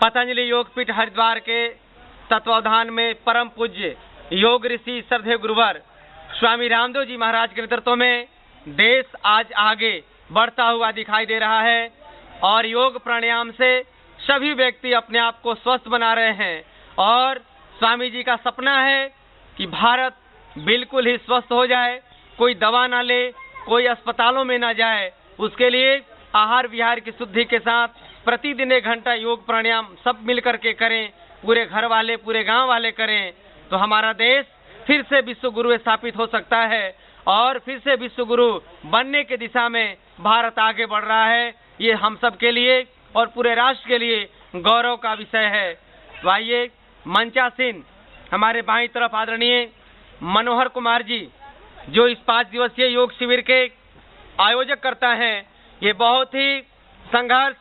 पतंजलि योगपीठ हरिद्वार के तत्वावधान में परम पूज्य योग ऋषि श्रद्धेय गुरुवर स्वामी रामदेव जी महाराज के नेतृत्व में देश आज आगे बढ़ता हुआ दिखाई दे रहा है और योग प्राणायाम से सभी व्यक्ति अपने आप को स्वस्थ बना रहे हैं। और स्वामी जी का सपना है कि भारत बिल्कुल ही स्वस्थ हो जाए, कोई दवा ना ले, कोई अस्पतालों में ना जाए। उसके लिए आहार विहार की शुद्धि के साथ प्रतिदिन 1 घंटा योग प्राणायाम सब मिल करके करें, पूरे घर वाले, पूरे गांव वाले करें, तो हमारा देश फिर से विश्व गुरु स्थापित हो सकता है और फिर से विश्व गुरु बनने की दिशा में भारत आगे बढ़ रहा है। ये हम सब के लिए और पूरे राष्ट्र के लिए गौरव का विषय है। तो आइए मंचासीन हमारे बाईं तरफ आदरणीय मनोहर कुमार जी, जो इस 5 दिवसीय योग शिविर के आयोजक करता है, ये बहुत ही संघर्ष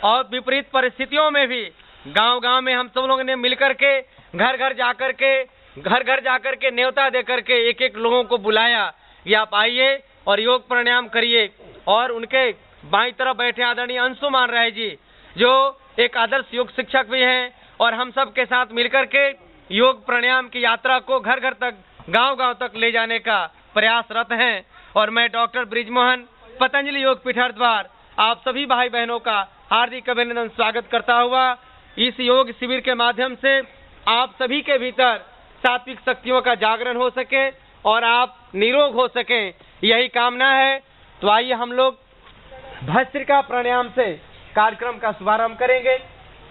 और विपरीत परिस्थितियों में भी गांव-गांव में हम सब लोगों ने मिलकर के घर घर जाकर के न्योता देकर के एक लोगों को बुलाया कि आप आइए और योग प्राणायाम करिए। और उनके बाईं तरफ बैठे आदरणीय अंशुमान राय जी, जो एक आदर्श योग शिक्षक भी हैं और हम सब के साथ मिलकर के योग प्राणायाम की यात्रा को घर घर तक, गांव-गांव तक ले जाने का प्रयासरत हैं। और मैं डॉक्टर ब्रिजमोहन, पतंजलि योगपीठ हरिद्वार, आप सभी भाई बहनों का हार्दिक अभिनंदन स्वागत करता हुआ इस योग शिविर के माध्यम से आप सभी के भीतर सात्विक शक्तियों का जागरण हो सके और आप निरोग हो सकें, यही कामना है। तो आइए हम लोग भस्त्रिका प्राणायाम से कार्यक्रम का शुभारंभ करेंगे।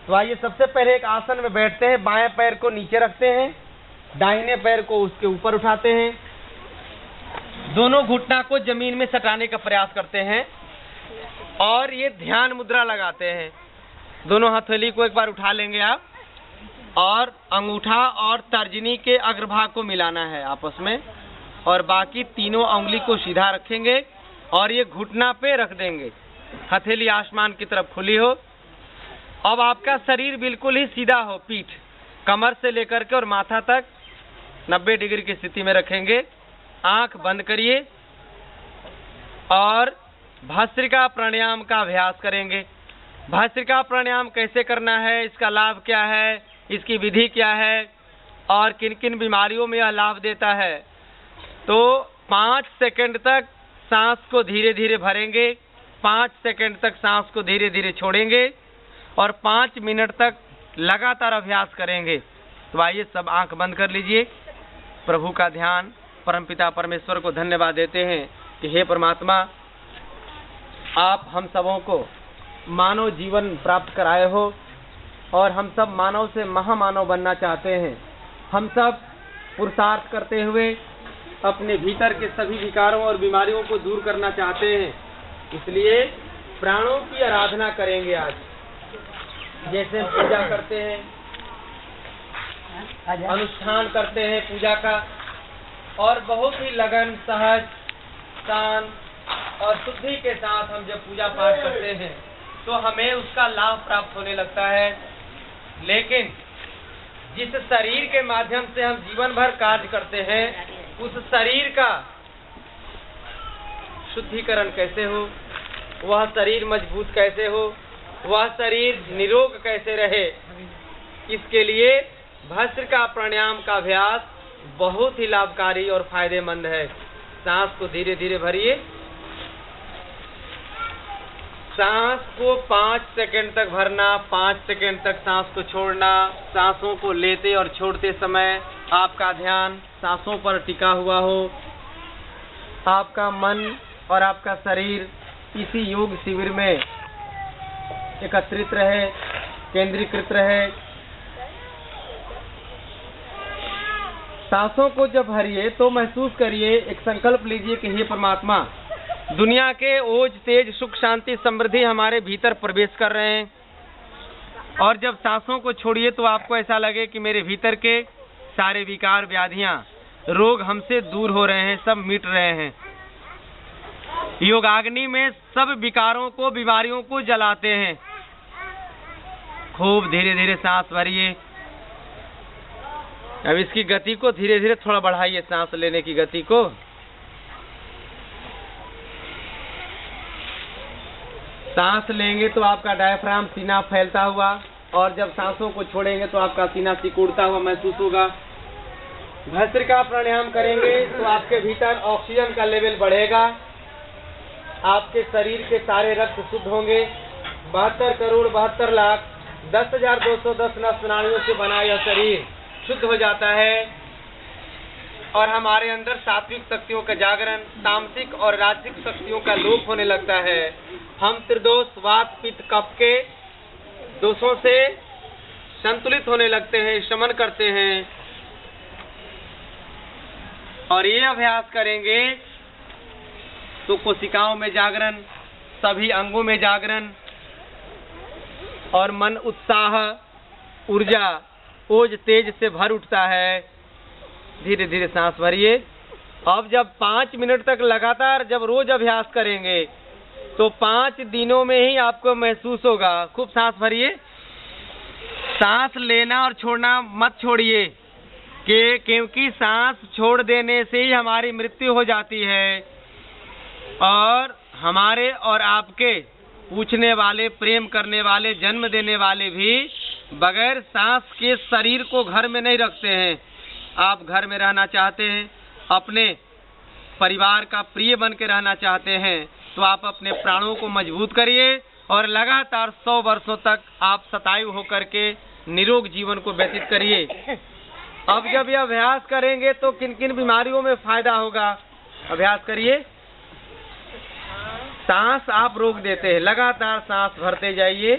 तो आइए सबसे पहले एक आसन में बैठते हैं, बाएं पैर को नीचे रखते हैं, दाहिने पैर को उसके ऊपर उठाते हैं, दोनों घुटना को जमीन में सटाने का प्रयास करते हैं और ये ध्यान मुद्रा लगाते हैं। दोनों हथेली को एक बार उठा लेंगे आप और अंगूठा और तर्जनी के अग्रभाग को मिलाना है आपस में और बाकी तीनों उंगली को सीधा रखेंगे और ये घुटना पे रख देंगे। हथेली आसमान की तरफ खुली हो। अब आपका शरीर बिल्कुल ही सीधा हो, पीठ कमर से लेकर के और माथा तक 90 डिग्री की स्थिति में रखेंगे। आंख बंद करिए और भस्त्रिका प्राणायाम का अभ्यास करेंगे। भस्त्रिका प्राणायाम कैसे करना है, इसका लाभ क्या है, इसकी विधि क्या है और किन किन बीमारियों में यह लाभ देता है। तो 5 सेकंड तक सांस को धीरे धीरे भरेंगे, 5 सेकंड तक सांस को धीरे धीरे छोड़ेंगे और 5 मिनट तक लगातार अभ्यास करेंगे। तो आइए सब आंख बंद कर लीजिए, प्रभु का ध्यान, परमपिता परमेश्वर को धन्यवाद देते हैं कि हे परमात्मा, आप हम सबों को मानव जीवन प्राप्त कराए हो और हम सब मानव से महामानव बनना चाहते हैं। हम सब पुरुषार्थ करते हुए अपने भीतर के सभी विकारों और बीमारियों को दूर करना चाहते हैं। इसलिए प्राणों की आराधना करेंगे आज। जैसे पूजा करते हैं, अनुष्ठान करते हैं पूजा का, और बहुत ही लगन, सहज, शांत और शुद्धि के साथ हम जब पूजा पाठ करते हैं तो हमें उसका लाभ प्राप्त होने लगता है। लेकिन जिस शरीर के माध्यम से हम जीवन भर कार्य करते हैं, उस शरीर का शुद्धिकरण कैसे हो, वह शरीर मजबूत कैसे हो, वह शरीर निरोग कैसे रहे, इसके लिए भस्त्रिका प्राणायाम का अभ्यास बहुत ही लाभकारी और फायदेमंद है। सांस को धीरे धीरे भरिए, सांस को 5 सेकंड तक भरना, 5 सेकंड तक सांस को छोड़ना। सांसों को लेते और छोड़ते समय आपका ध्यान सांसों पर टिका हुआ हो। आपका मन और आपका शरीर इसी योग शिविर में एकत्रित रहे, केंद्रीकृत रहे। सांसों को जब भरिए तो महसूस करिए, एक संकल्प लीजिए कि हे परमात्मा, दुनिया के ओज, तेज, सुख, शांति, समृद्धि हमारे भीतर प्रवेश कर रहे हैं। और जब सांसों को छोड़िए तो आपको ऐसा लगे कि मेरे भीतर के सारे विकार, व्याधियां, रोग हमसे दूर हो रहे हैं, सब मिट रहे हैं। योगाग्नि में सब विकारों को, बीमारियों को जलाते हैं। खूब धीरे धीरे सांस भरिए। अब इसकी गति को धीरे धीरे थोड़ा बढ़ाइए, सांस लेने की गति को। सांस लेंगे तो आपका डायफ्राम, सीना फैलता हुआ और जब सांसों को छोड़ेंगे तो आपका सीना सिकुड़ता हुआ महसूस होगा। भस्त्रिका प्राणायाम करेंगे तो आपके भीतर ऑक्सीजन का लेवल बढ़ेगा, आपके शरीर के सारे रक्त शुद्ध होंगे। 72,72,10,210 नस नाड़ियों से बना यह शरीर शुद्ध हो जाता है और हमारे अंदर सात्विक शक्तियों का जागरण, तामसिक और राजसिक शक्तियों का लोप होने लगता है। हम त्रिदोष वात पित्त कफ के दोषों से संतुलित होने लगते हैं, शमन करते हैं। और ये अभ्यास करेंगे तो कोशिकाओं में जागरण, सभी अंगों में जागरण और मन उत्साह, ऊर्जा, ओज तेज से भर उठता है। धीरे धीरे सांस भरिए। अब जब 5 मिनट तक लगातार जब रोज अभ्यास करेंगे तो 5 दिनों में ही आपको महसूस होगा। खूब सांस भरिए। सांस लेना और छोड़ना मत छोड़िए क्योंकि सांस छोड़ देने से ही हमारी मृत्यु हो जाती है और हमारे और आपके पूछने वाले, प्रेम करने वाले, जन्म देने वाले भी बगैर सांस के शरीर को घर में नहीं रखते हैं। आप घर में रहना चाहते हैं, अपने परिवार का प्रिय बन के रहना चाहते हैं तो आप अपने प्राणों को मजबूत करिए और लगातार 100 वर्षों तक आप शतायु होकर के निरोग जीवन को व्यतीत करिए। अब जब यह अभ्यास करेंगे तो किन किन बीमारियों में फायदा होगा, अभ्यास करिए। सांस आप रोक देते हैं, लगातार सांस भरते जाइए।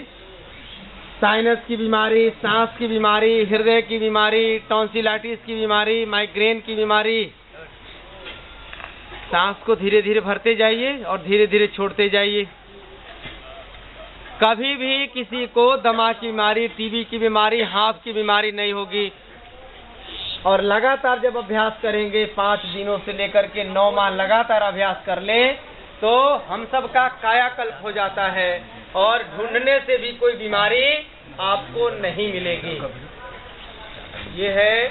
साइनस की बीमारी, सांस की बीमारी, हृदय की बीमारी, टॉन्सिलाइटिस की बीमारी, माइग्रेन की बीमारी, सांस को धीरे धीरे भरते जाइए और धीरे धीरे छोड़ते जाइए। कभी भी किसी को दमा की बीमारी, टीबी की बीमारी, हाथ की बीमारी नहीं होगी। और लगातार जब अभ्यास करेंगे 5 दिनों से लेकर के 9 माह लगातार अभ्यास कर ले तो हम सब का कायाकल्प हो जाता है और ढूंढने से भी कोई बीमारी आपको नहीं मिलेगी। ये है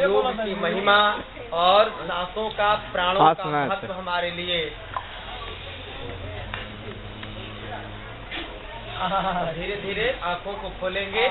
योग की महिमा और सांसों का, प्राणों का महत्व हमारे लिए। धीरे धीरे आंखों को खोलेंगे।